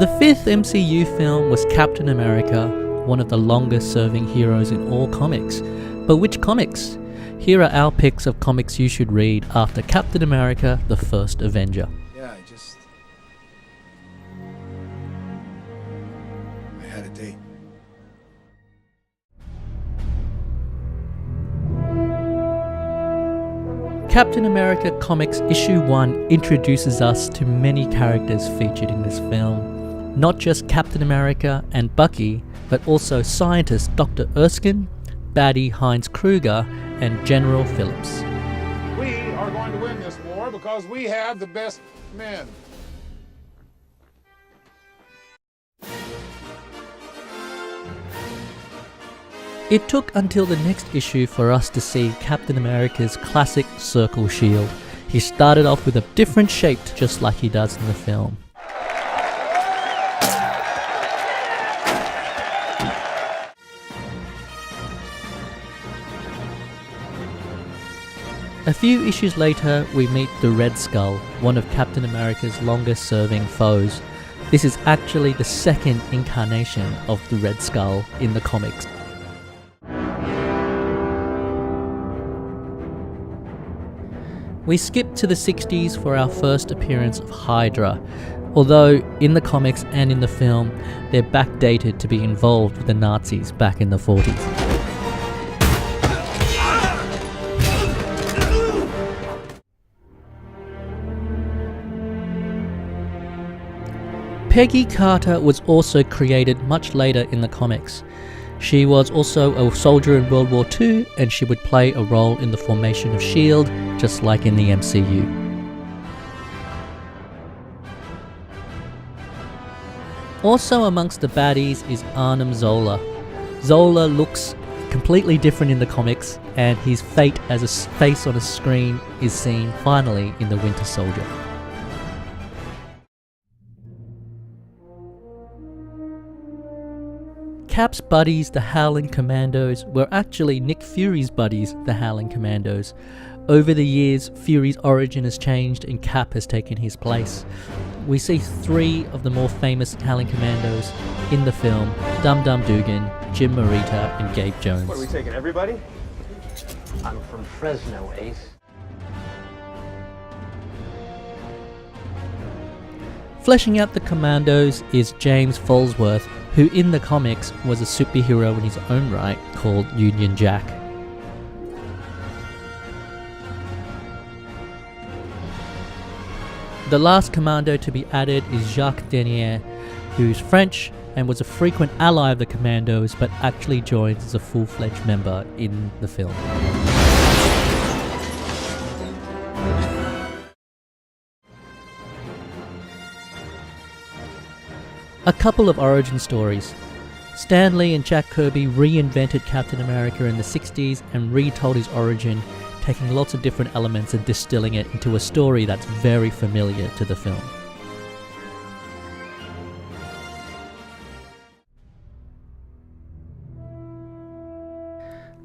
The fifth MCU film was Captain America, one of the longest serving heroes in all comics. But which comics? Here are our picks of comics you should read after Captain America: The First Avenger. I had a date. Captain America Comics Issue 1 introduces us to many characters featured in this film. Not just Captain America and Bucky, but also scientist Dr. Erskine, baddie Heinz Kruger, and General Phillips. We are going to win this war because we have the best men. It took until the next issue for us to see Captain America's classic circle shield. He started off with a different shape, just like he does in the film. A few issues later, we meet the Red Skull, one of Captain America's longest serving foes. This is actually the second incarnation of the Red Skull in the comics. We skip to the 60s for our first appearance of Hydra, although in the comics and in the film, they're backdated to be involved with the Nazis back in the 40s. Peggy Carter was also created much later in the comics. She was also a soldier in World War II, and she would play a role in the formation of S.H.I.E.L.D., just like in the MCU. Also amongst the baddies is Arnim Zola. Zola looks completely different in the comics, and his fate as a face on a screen is seen finally in The Winter Soldier. Cap's buddies, the Howling Commandos, were actually Nick Fury's buddies, the Howling Commandos. Over the years, Fury's origin has changed and Cap has taken his place. We see three of the more famous Howling Commandos in the film: Dum Dum Dugan, Jim Morita, and Gabe Jones. What, are we taking everybody? I'm from Fresno, Ace. Fleshing out the Commandos is James Falsworth, who in the comics was a superhero in his own right called Union Jack. The last commando to be added is Jacques Denier, who's French and was a frequent ally of the Commandos, but actually joins as a full-fledged member in the film. A couple of origin stories. Stan Lee and Jack Kirby reinvented Captain America in the 60s and retold his origin, taking lots of different elements and distilling it into a story that's very familiar to the film.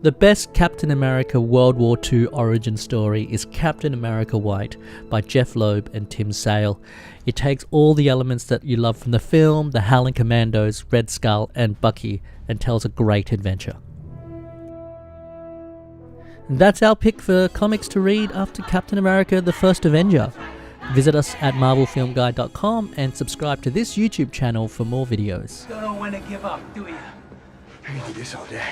The best Captain America World War II origin story is Captain America White by Jeff Loeb and Tim Sale. It takes all the elements that you love from the film, the Howling Commandos, Red Skull, and Bucky, and tells a great adventure. And that's our pick for comics to read after Captain America: The First Avenger. Visit us at marvelfilmguide.com and subscribe to this YouTube channel for more videos. Don't know when to give up, do you? I can do this all day.